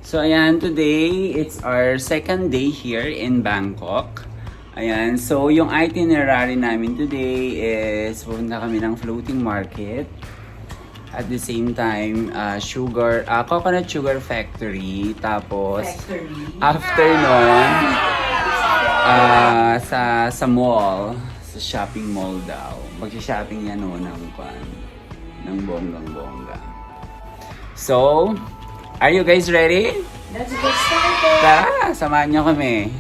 So ayan, today it's our second day here in Bangkok. Ayan, so yung itinerary namin today is pupunta kami ng floating market. At the same time, coconut sugar factory. Tapos, after nun, sa mall, sa shopping mall daw. Mag-shopping yan o ng bonggang-bongga. So, are you guys ready? Let's get started! Tara, samahan nyo kami.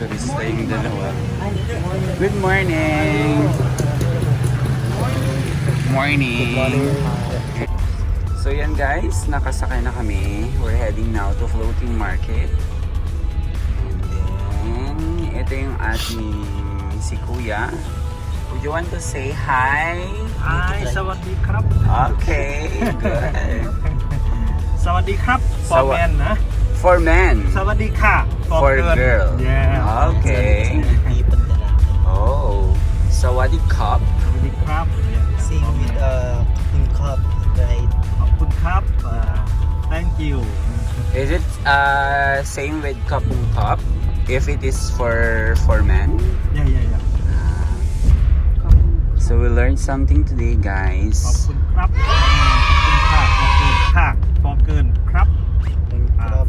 Turista yung dalawa. Good morning! Morning! So yan guys, nakasakay na kami. We're heading now to floating market. And then, ito yung ating si Kuya. Would you want to say hi? Hi, sawadee krap. Okay, good. Sawadee krap for men, ha? For men. Sawadee ka For girl. Yeah. Okay. Oh. Sawadee Cup. Sawadee krap. Yeah. Same with kapun cup, right? Kapun krap. Thank you. Is it same with Kapung Cup? If it is for men? Yeah. So we learned something today, guys. Kapun krap. Kapun ka. For girl. Krap.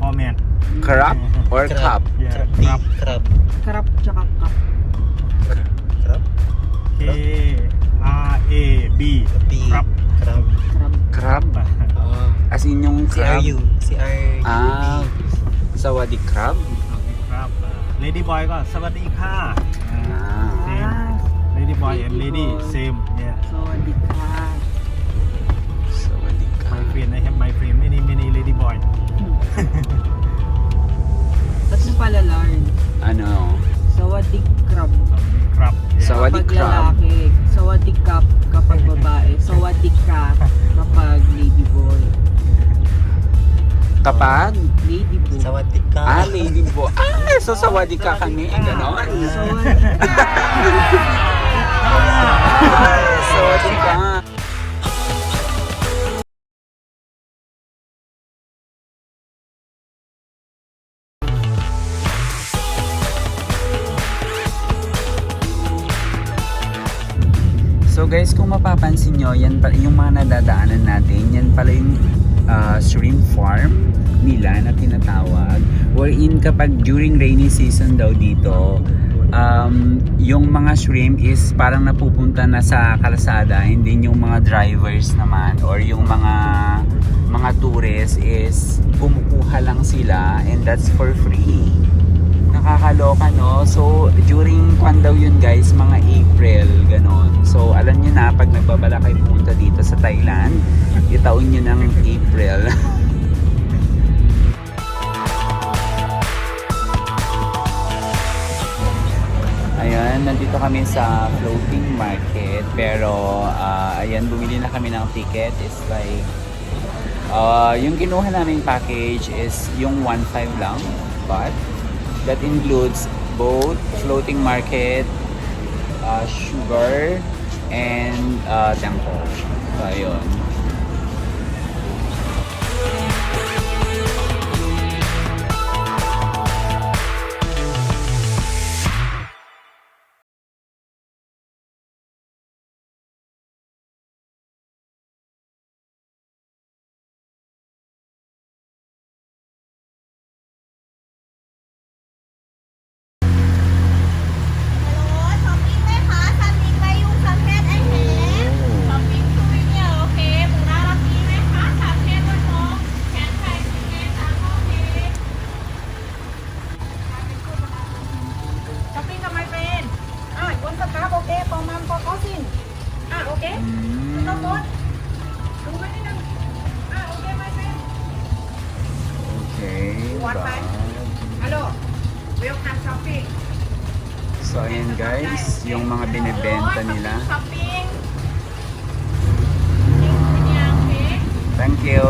For men. Crab or cup? Yeah. Crab. Krap. Krap tsaka cup. Crab? K-R-A-B. Krap. Crab. Crab? As in yung crab? CRU. Ah, Sawadee Crab? Krap. Lady boy ก็สวัสดีค่ะ Ah. Same. Lady boy and lady same. Yeah. Sawadee ka. Sawadee My Cup. friend, I have my friend, many lady boy. Ba't mo pala learn? Ano? Sawadee crab. Crab. Yeah. Sawadee Kapag crab. lalaki. Sawadee cup kapag babae. Sawadee ka kapag lady boy. Kapag? Lady boy. Sawadee ka. Lady boy. So sawadee ka kami. Ganon. Sawadee ka. Sawadee ka. So guys, kung mapapansin nyo, yan pa, yung mga nadadaanan natin, yan pala yung shrimp farm nila na tinatawag. Wherein kapag during rainy season daw dito, yung mga shrimp is parang napupunta na sa kalsada, and then yung mga drivers naman or yung mga tourists is kumukuha lang sila, and that's for free. Nakakaloka, no? So, during kwan daw yun guys, mga April, ganon. So, alam nyo na, pag nagbabala kayo pumunta dito sa Thailand, itaon nyo ng April. Ayan, nandito kami sa floating market. Pero, ayan, bumili na kami ng ticket. It's like, yung kinuha namin package is yung 1.5 lang. But, that includes both floating market, sugar, and tempo. So, ayun. guys, yung mga binibenta nila. Thank you.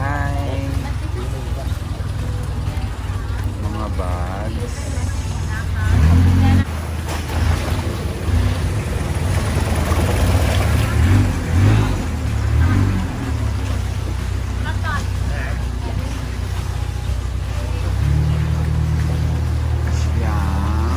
Hi. Mga bags. Yan.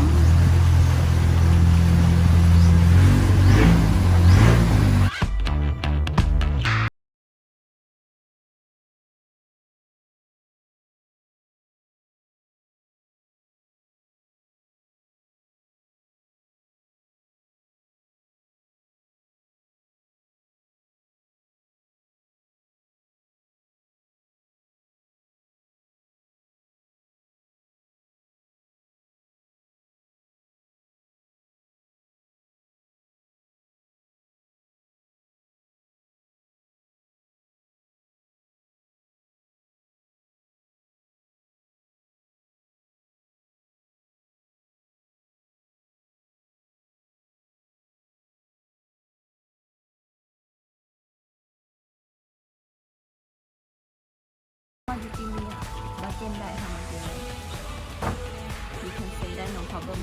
You can say that, no problem.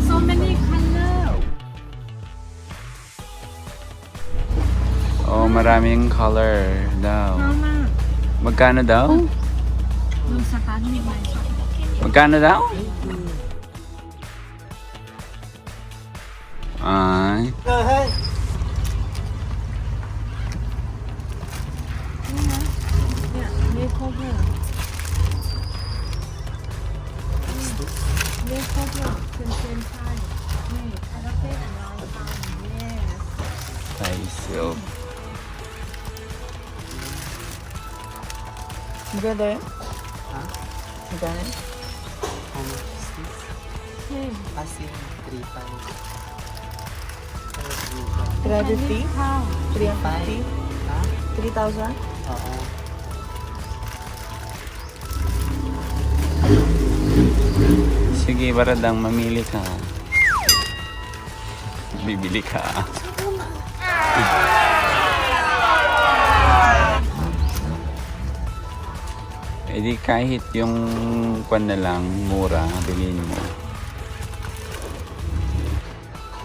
So many color. Oh, maraming color daw. Mama, Magkano daw? yung sa kanin may Magkano daw? Ay. may cover. May cover. Same time. May karate and all time. Yes. Thai silk. Brother? Huh? Brother? How much is this? Same. As in 3,500. 350? 350? Ha? 3,000? Oo. Sige, baradang mamili ka. Bibili ka. Eh di kahit yung kwan na lang, mura, bilhin mo.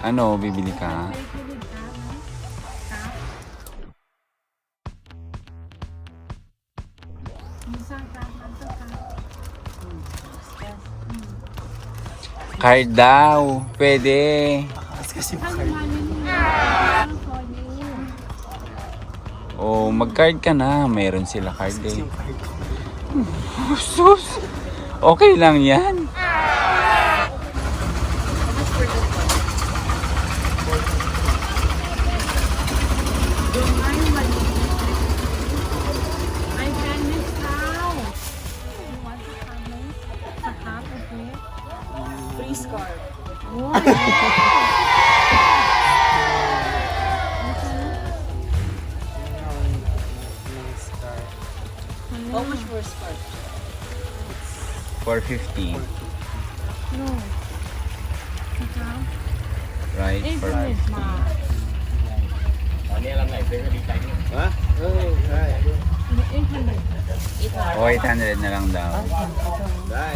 Ano, bibili ka? Card daw. Pwede. Kasi card. O, mag-card ka na. Meron sila card eh. Yung card ko. Sus! Okay lang yan. I can miss out. You want to come in? Sa half, okay? Free scarf. Nice card. How much for a scarf? 450. No. Sahab. Right? 800 450. baht. ฮะใช่ 800. O, 800 na lang daw. ได้